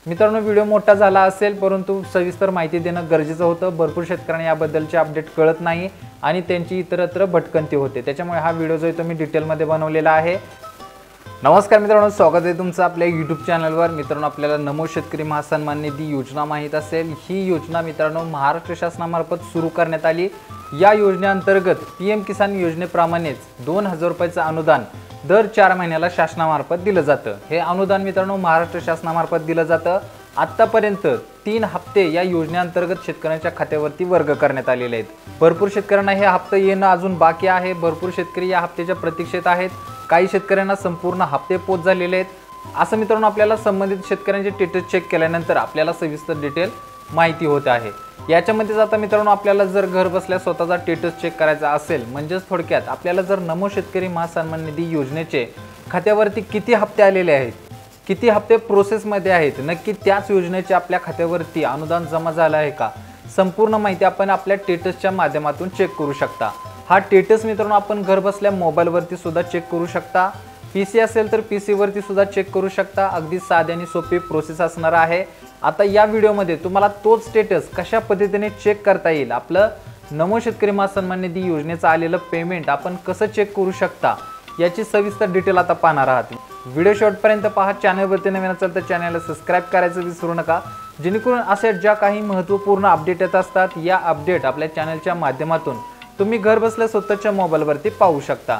मित्रांनो, व्हिडिओ मोठा झाला असेल परंतु सविस्तर माहिती देणं गरजेचं होतं। भरपूर शेतकऱ्यांना याबद्दलचे अपडेट कळत नाही आणि त्यांची इतरत्र भटकंती होते, त्याच्यामुळे हा व्हिडिओ जो आहे तो मी डिटेलमध्ये बनवलेला आहे। नमस्कार मित्रांनो, स्वागत आहे तुमचं आपल्या YouTube चॅनलवर। मित्रांनो, आपल्याला नमो शेतकरी महासन्मान निधी योजना माहित असेल। ही योजना मित्रांनो महाराष्ट्र शासनामार्फत सुरू करण्यात आली। या योजनेअंतर्गत पीएम किसान योजनेप्रमाणेच 2000 रुपयाचं अनुदान दर 4 महिन्याला शासनामार्फत दिलं जातं। हे अनुदान मित्रांनो महाराष्ट्र शासनामार्फत दिलं जातं। आतापर्यंत 3 हप्ते या योजनेअंतर्गत शेतकऱ्यांच्या खात्यावरती वर्ग करण्यात आलेले आहेत। भरपूर शेतकऱ्यांना हे हप्ते येणं अजून बाकी आहे। भरपूर शेतकरी या हप्त्याच्या प्रतीक्षेत आहेत। काही शेतकऱ्यांना संपूर्ण हप्ते पोच झालेले आहेत। असं मित्रांनो आपल्याला संबंधित शेतकऱ्यांचे स्टेटस चेक केल्यानंतर आपल्याला सविस्तर डिटेल माहिती होत आहे। याच्यामध्ये आता मित्रांनो आपल्याला जर घर बसल्या स्वतःचा स्टेटस चेक करायचा असेल, म्हणजेच थोडक्यात आपल्याला जर नमो शेतकरी महासन्मान निधी योजनेचे खात्यावरती किती हप्ते आलेले आहेत, किती हप्ते प्रोसेसमध्ये आहेत, नक्की त्याच योजनेचे आपल्या खात्यावरती अनुदान जमा झालं आहे का, संपूर्ण माहिती आपण आपल्या स्टेटसच्या माध्यमातून चेक करू शकता। हा स्टेटस मित्रांनो आपण घर बसल्या मोबाईलवरती सुद्धा चेक करू शकता। पीसी असेल तर पीसी वरती सुद्धा चेक करू शकता। अगदी साधी आणि सोपी प्रोसेस असणार आहे। आता या व्हिडिओमध्ये तुम्हाला तोच स्टेटस कशा पद्धतीने चेक करता येईल, आपलं नमो शेतकरी महासन्मान निधी योजनेचं आलेलं पेमेंट आपण कसं चेक करू शकता, याची सविस्तर डिटेल आता पाहणार आहात। व्हिडिओ शेवटपर्यंत पहा। चॅनलवरती नवीन असेल तर चॅनलला सबस्क्राइब करायचं विसरू नका, जेणेकरून अशा ज्या काही महत्त्वपूर्ण अपडेट येत असतात या अपडेट आपल्या चॅनलच्या माध्यमातून तुम्ही घर बसल्या स्वतःच्या मोबाईलवरती पाहू शकता।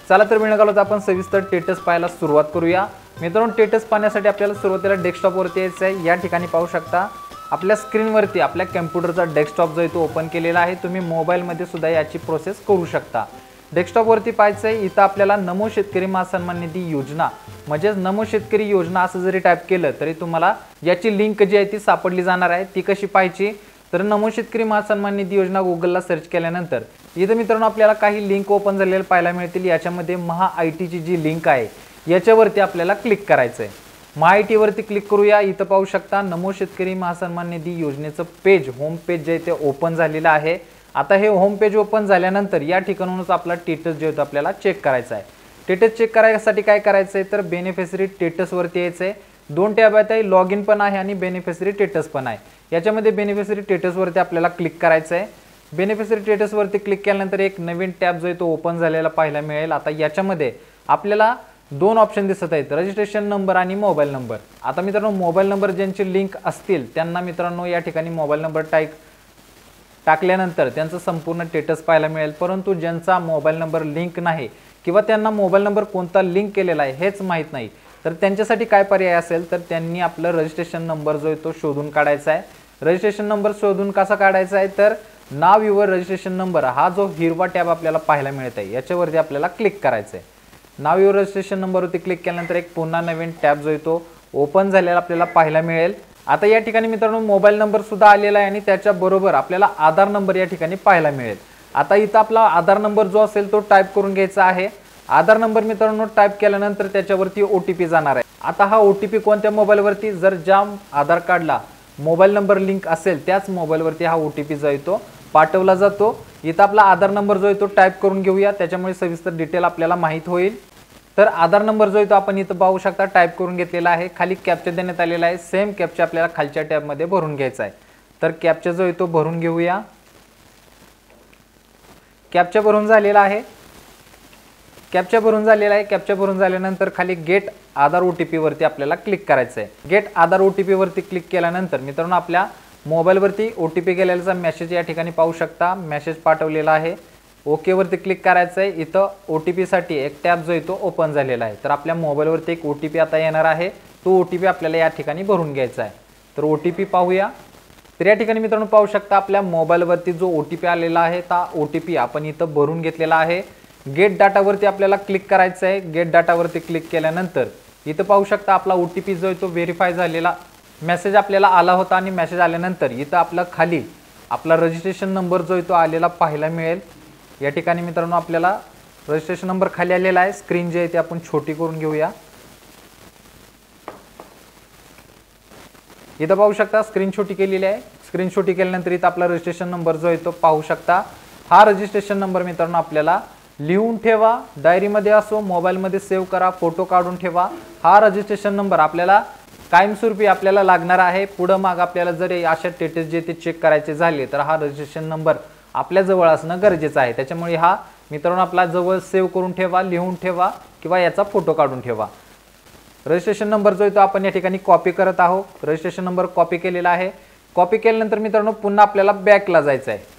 चला तर वेळ न घालवता आपण सविस्तर स्टेटस पाहायला सुरुवात करूया। मित्रांनो, स्टेटस पाहण्यासाठी आपल्याला सुरुवातीला डेस्कटॉपवरती यायचं आहे। या ठिकाणी पाहू शकता आपल्या स्क्रीनवरती आपल्या कॉम्प्युटरचा डेस्कटॉप जो आहे तो ओपन केलेला आहे। तुम्ही मोबाईलमध्ये सुद्धा याची प्रोसेस करू शकता। डेस्कटॉपवरती पाहायचं आहे, इथं आपल्याला नमो शेतकरी महासन्मान निधी योजना म्हणजेच नमो शेतकरी योजना असं जरी टाईप केलं तरी तुम्हाला याची लिंक जी आहे ती सापडली जाणार आहे। ती कशी पाहायची तर नमो शेतकरी महासन्मान निधी योजना गुगलला सर्च केल्यानंतर इथं मित्रांनो आपल्याला काही लिंक ओपन झालेल्या पाहायला मिळतील। याच्यामध्ये महाआयटीची जी लिंक आहे याच्यावरती आपल्याला क्लिक करायचं आहे। महाआयटीवरती क्लिक करूया। इथं पाहू शकता नमो शेतकरी महासन्मान निधी योजनेचं पेज, होम पेज जे ते ओपन झालेलं आहे। आता हे होम पेज ओपन झाल्यानंतर या ठिकाणूनच आपला स्टेटस जे होतं आपल्याला चेक करायचा आहे। स्टेटस चेक करायसाठी काय करायचं आहे तर बेनिफिशरी स्टेटसवरती यायचं आहे। 2 टॅब आहेत, लॉग इन पण आहे आणि बेनिफिशरी स्टेटस पण आहे। याच्यामध्ये बेनिफिशरी स्टेटसवरती आपल्याला क्लिक करायचं आहे। बेनिफिशरी स्टेटसवरती क्लिक केल्यानंतर एक नवीन टॅब जो आहे तो ओपन झालेला पाहायला मिळेल। आता याच्यामध्ये आपल्याला 2 ऑप्शन दिसत आहेत, रजिस्ट्रेशन नंबर आणि मोबाईल नंबर। आता मित्रांनो मोबाईल नंबर ज्यांची लिंक असतील त्यांना मित्रांनो या ठिकाणी मोबाईल नंबर टाकल्यानंतर त्यांचं संपूर्ण स्टेटस पाहायला मिळेल। परंतु ज्यांचा मोबाईल नंबर लिंक नाही किंवा त्यांना मोबाईल नंबर कोणता लिंक केलेला आहे हेच माहीत नाही, तर त्यांच्यासाठी काय पर्याय असेल तर त्यांनी आपलं रजिस्ट्रेशन नंबर जो आहे तो शोधून काढायचा आहे। रजिस्ट्रेशन नंबर शोधून कसा काढायचा आहे तर नाव युवर रजिस्ट्रेशन नंबर हा जो हिरवा टॅब आपल्याला पाहायला मिळत आहे याच्यावरती आपल्याला क्लिक करायचं आहे। नाव युवर रजिस्ट्रेशन नंबरवरती क्लिक केल्यानंतर एक पुन्हा नवीन टॅब जो आहे तो ओपन झालेला आपल्याला पाहायला मिळेल। आता या ठिकाणी मित्रांनो मोबाईल नंबर सुद्धा आलेला आहे आणि त्याच्याबरोबर आपल्याला आधार नंबर या ठिकाणी पाहायला मिळेल। आता इथं आपला आधार नंबर जो असेल तो टाईप करून घ्यायचा आहे। आधार नंबर मित्रांनो टाईप केल्यानंतर त्याच्यावरती ओटीपी जाणार आहे। आता हा ओटीपी कोणत्या मोबाईलवरती, जर ज्या आधार कार्डला मोबाईल नंबर लिंक असेल त्याच मोबाईलवरती हा ओटीपी जो आहे तो पाठवला जातो। इथं आपला आधार नंबर जो आहे तो टाईप करून घेऊया, त्याच्यामुळे सविस्तर डिटेल आपल्याला माहित होईल। तर आधार नंबर जो आहे तो आपण इथं पाहू शकता टाईप करून घेतलेला आहे। खाली कॅप्चा देण्यात आलेला आहे, सेम कॅप्चा आपल्याला खालच्या टॅबमध्ये भरून घ्यायचा आहे। तर कॅप्चा जो आहे तो भरून घेऊया। कॅप्चा भरून झालेला आहे। कॅप्चा भरून झाल्यानंतर खाली गेट आधार ओटीपी वरती आपल्याला क्लिक करायचं आहे। गेट आधार ओटीपी वरती क्लिक केल्यानंतर मित्रांनो आपल्या मोबाईलवरती ओटीपी गेलेला मेसेज या ठिकाणी पाहू शकता, मेसेज पाठवलेला आहे। ओके वरती क्लिक करायचं आहे। इथं ओटीपी साठी एक टॅब जो आहे तो ओपन झालेला आहे। तर आपल्या मोबाईलवरती एक ओटीपी आता येणार आहे, तो ओटीपी आपल्याला या ठिकाणी भरून घ्यायचा आहे। तर ओटीपी पाहूया। तर या ठिकाणी मित्रांनो पाहू शकता आपल्या मोबाईलवरती जो ओटीपी आलेला आहे ता ओटीपी आपण इथं भरून घेतलेला आहे। गेट डाटावरती आपल्याला क्लिक करायचं आहे। गेट डाटावरती क्लिक केल्यानंतर इथं पाहू शकता आपला ओटीपी जो आहे तो व्हेरीफाय झालेला मेसेज आपल्याला आला होता आणि मेसेज आल्यानंतर इथं आपला खाली आपला रजिस्ट्रेशन नंबर जो आहे तो आलेला पाहायला मिळेल। या ठिकाणी मित्रांनो आपल्याला रजिस्ट्रेशन नंबर खाली आलेला आहे। स्क्रीन जी आहे ती आपण छोटी करून घेऊया। इथं पाहू शकता स्क्रीन छोटी केलेली आहे। स्क्रीन छोटी केल्यानंतर इथं आपला रजिस्ट्रेशन नंबर जो आहे तो पाहू शकता। हा रजिस्ट्रेशन नंबर मित्रांनो आपल्याला लिहून ठेवा, डायरीमध्ये असो मोबाईलमध्ये सेव्ह करा, फोटो काढून ठेवा। हा रजिस्ट्रेशन नंबर आपल्याला कायमस्वरूपी आपल्याला लागणार आहे। पुढं माग आपल्याला जर अशा स्टेटस जे ते चेक करायचे झाले तर हा रजिस्ट्रेशन नंबर आपल्या जवळ असणं गरजेचं आहे। त्याच्यामुळे हा मित्रांनो आपला जवळ सेव्ह करून ठेवा, लिहून ठेवा किंवा याचा फोटो काढून ठेवा। रजिस्ट्रेशन नंबर जो आहे तो आपण या ठिकाणी कॉपी करत आहोत। रजिस्ट्रेशन नंबर कॉपी केलेला आहे। कॉपी केल्यानंतर मित्रांनो पुन्हा आपल्याला बॅकला जायचं आहे।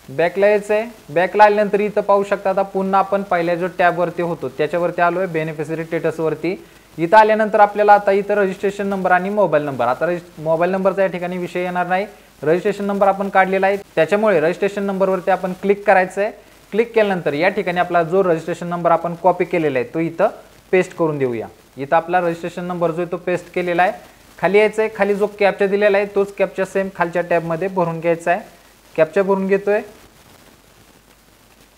बॅकला यायचं आहे। बॅकला आल्यानंतर इथं पाहू शकता आता पुन्हा आपण पहिल्या जो टॅब वरती होतो त्याच्यावरती आलोय, बेनिफिशियरी स्टेटस वरती। इथं आल्यानंतर आपल्याला आता इथं रजिस्ट्रेशन नंबर आणि मोबाईल नंबर, आता मोबाईल नंबरचा या ठिकाणी विषय येणार नाही, रजिस्ट्रेशन नंबर आपण काढलेला आहे त्याच्यामुळे रजिस्ट्रेशन नंबरवरती आपण क्लिक करायचं आहे। क्लिक केल्यानंतर या ठिकाणी आपला जो रजिस्ट्रेशन नंबर आपण कॉपी केलेला आहे तो इथं पेस्ट करून देऊया। इथं आपला रजिस्ट्रेशन नंबर जो आहे तो पेस्ट केलेला आहे। खाली यायचं आहे, खाली जो कॅप्चा दिलेला आहे तोच कॅप्चा सेम खालच्या टॅबमध्ये भरून घ्यायचा आहे। कॅप्चा भरून घेतोय,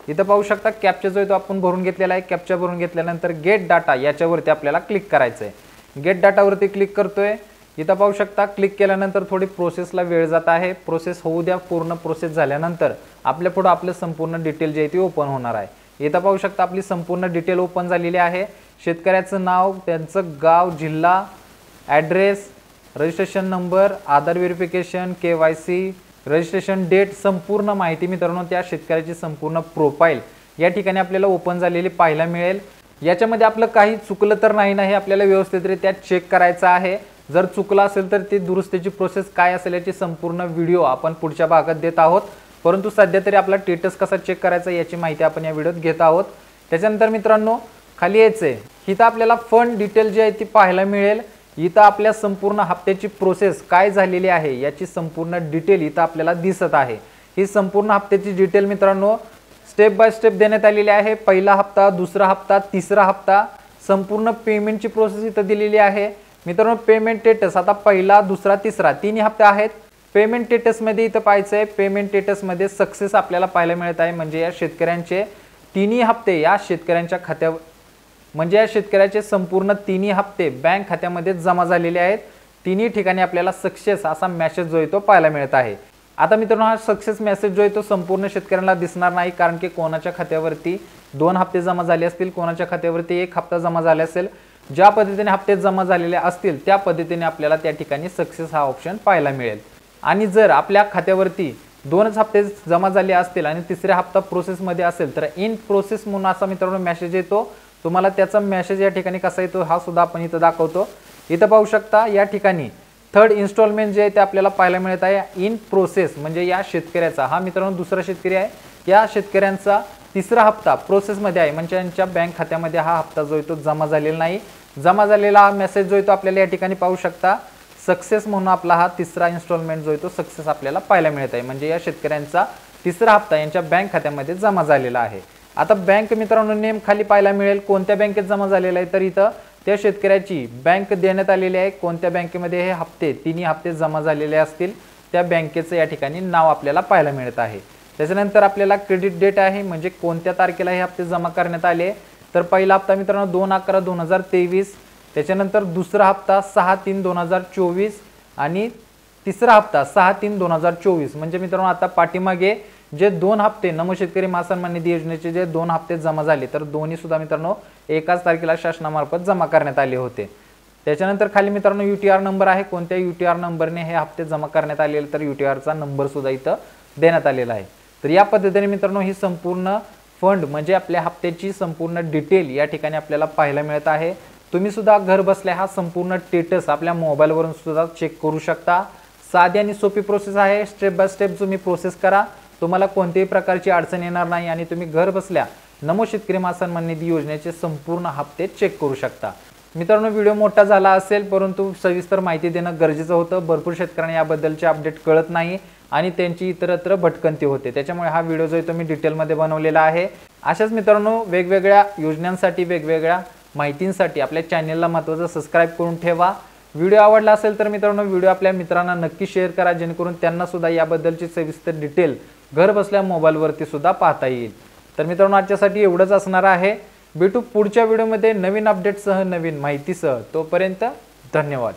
इथं पाहू शकता कॅप्चा जो आहे तो आपण भरून घेतलेला आहे। कॅप्चा भरून घेतल्यानंतर गेट डाटा याच्यावरती आपल्याला क्लिक करायचं आहे। गेट डाटावरती क्लिक करतोय, इथं पाहू शकता क्लिक केल्यानंतर थोडी प्रोसेसला वेळ जात आहे, प्रोसेस होऊ द्या। पूर्ण प्रोसेस झाल्यानंतर आपल्या पुढे आपलं संपूर्ण डिटेल जे आहे ते ओपन होणार आहे। इथं पाहू शकता आपली संपूर्ण डिटेल ओपन झालेली आहे। शेतकऱ्याचं नाव, त्यांचं गाव, जिल्हा, ॲड्रेस, रजिस्ट्रेशन नंबर, आधार व्हेरिफिकेशन, KYC, रजिस्ट्रेशन डेट, संपूर्ण माहिती मित्रांनो त्या शेतकऱ्याची संपूर्ण प्रोफाईल या ठिकाणी आपल्याला ओपन झालेली पाहायला मिळेल। याच्यामध्ये आपलं काही चुकलं तर नाही ना हे आपल्याला व्यवस्थितरित्या चेक करायचं आहे। जर चुकलं असेल तर ती दुरुस्तीची प्रोसेस काय असेल याची संपूर्ण व्हिडिओ आपण पुढच्या भागात देत आहोत, परंतु सध्या तरी आपला स्टेटस कसा चेक करायचा याची माहिती आपण या व्हिडिओत घेत आहोत। त्याच्यानंतर मित्रांनो खाली यायचंय, इथं आपल्याला फंड डिटेल जी आहे ती पाहायला मिळेल। इथं आपल्या संपूर्ण हप्त्याची प्रोसेस काय झालेली आहे याची संपूर्ण डिटेल इथं आपल्याला दिसत आहे। ही संपूर्ण हप्त्याची डिटेल मित्रांनो स्टेप बाय स्टेप देण्यात आलेली आहे। पहिला हप्ता, दुसरा हप्ता, तिसरा हप्ता, संपूर्ण पेमेंटची प्रोसेस इथं दिलेली आहे। मित्रांनो पेमेंट स्टेटस आता पहिला, दुसरा, तिसरा तिन्ही हप्ते आहेत। पेमेंट स्टेटस मध्ये इथं पाहायचं आहे, पेमेंट स्टेटस मध्ये सक्सेस आपल्याला पाहायला मिळत आहे। म्हणजे या शेतकऱ्यांचे तिन्ही हप्ते या शेतकऱ्यांच्या खात्यावर, म्हणजे या शेतकऱ्याचे संपूर्ण तिन्ही हप्ते बँक खात्यामध्ये जमा झालेले आहेत। तिन्ही ठिकाणी आपल्याला सक्सेस असा मेसेज जो आहे तो पाहायला मिळत आहे। आता मित्रांनो हा सक्सेस मेसेज जो आहे तो संपूर्ण शेतकऱ्यांना दिसणार नाही, कारण की कोणाच्या खात्यावरती 2 हप्ते जमा झाले असतील, कोणाच्या खात्यावरती 1 हप्ता जमा झाला असेल। ज्या पद्धतीने हप्ते जमा झालेले असतील त्या पद्धतीने आपल्याला त्या ठिकाणी सक्सेस हा ऑप्शन पाहायला मिळेल। आणि जर आपल्या खात्यावरती 2च हप्ते जमा झाले असतील आणि तिसरा हप्ता प्रोसेस मध्ये असेल तर इन प्रोसेस म्हणून असा मित्रांनो मेसेज येतो। तुम्हाला त्याचा मेसेज या ठिकाणी कसा येतो हा सुद्धा आपण इथं दाखवतो। इथं पाहू शकता या ठिकाणी थर्ड इन्स्टॉलमेंट जे आहे ते आपल्याला पाहायला मिळत आहे इन प्रोसेस, म्हणजे या शेतकऱ्याचा, हा मित्रांनो दुसरा शेतकरी आहे, या शेतकऱ्यांचा तिसरा हप्ता प्रोसेस मध्ये आहे, म्हणजे त्यांच्या बँक खात्यामध्ये हा हप्ता जो आहे तो जमा झालेला नाही। जमा झालेला हा मेसेज जो आहे तो आपल्याला या ठिकाणी पाहू शकता सक्सेस म्हणून आपला हा तिसरा इन्स्टॉलमेंट जो आहे तो सक्सेस आपल्याला पाहायला मिळत आहे, म्हणजे या शेतकऱ्यांचा तिसरा हप्ता यांच्या बँक खात्यामध्ये जमा झालेला आहे। आता बँक मित्रांनो नेम खाली पाहायला मिळेल, कोणत्या बँकेत जमा झालेला आहे तर इथं त्या शेतकऱ्याची बँक देण्यात आलेली आहे। कोणत्या बँकेमध्ये हे हप्ते तिन्ही हप्ते जमा झालेले असतील त्या बँकेचं या ठिकाणी नाव आपल्याला पाहायला मिळत आहे। त्याच्यानंतर आपल्याला क्रेडिट डेट आहे, म्हणजे कोणत्या तारखेला हे हप्ते जमा करण्यात आले तर पहिला हप्ता मित्रांनो 2/11/2023, त्याच्यानंतर दुसरा हप्ता 6/3/2024 आणि तिसरा हप्ता 6/3/2024। म्हणजे मित्रांनो आता पाठीमागे जे 2 हप्ते नमो शेतकरी महासन्मान निधी योजनेचे जे 2 हप्ते जमा झाले तर दोन्ही सुद्धा मित्रांनो एकाच तारखेला शासनामार्फत जमा करण्यात आले होते। त्याच्यानंतर खाली मित्रांनो UTR नंबर आहे, कोणत्या UTR नंबरने हे हप्ते जमा करण्यात आले तर UTRचा नंबर सुद्धा इथं देण्यात आलेला आहे। तर या पद्धतीने मित्रांनो ही संपूर्ण फंड म्हणजे आपल्या हप्त्याची संपूर्ण डिटेल या ठिकाणी आपल्याला पाहायला मिळत आहे। तुम्ही सुद्धा घर बसल्या हा संपूर्ण स्टेटस आपल्या मोबाईलवरून सुद्धा चेक करू शकता। साधी आणि सोपी प्रोसेस आहे, स्टेप बाय स्टेप तुम्ही प्रोसेस करा, तुम्हाला कोणत्याही प्रकारची अडचण येणार नाही आणि तुम्ही घर बसल्या नमो शेतकरी महासन्मान निधी योजनेचे संपूर्ण हप्ते चेक करू शकता। मित्रांनो व्हिडिओ मोठा झाला असेल परंतु सविस्तर माहिती देणं गरजेचं होतं। भरपूर शेतकऱ्यांना याबद्दलचे अपडेट कळत नाही आणि त्यांची इतरत्र भटकंती होते, त्याच्यामुळे हा व्हिडिओ जो आहे तो मी डिटेलमध्ये बनवलेला आहे। अशाच मित्रांनो वेगवेगळ्या योजनांसाठी वेगवेगळ्या माहितींसाठी आपल्या चॅनलला महत्त्वाचं सबस्क्राइब करून ठेवा। व्हिडिओ आवडला असेल तर मित्रांनो व्हिडिओ आपल्या मित्रांना नक्की शेअर करा, जेणेकरून त्यांना सुद्धा याबद्दलची सविस्तर डिटेल घर बसल्या मोबाईलवरती सुद्धा पाहता येईल। तर मित्रांनो आजच्यासाठी एवढंच असणार आहे, भेटू पुढच्या व्हिडिओमध्ये नवीन अपडेटसह नवीन माहितीसह, तोपर्यंत धन्यवाद।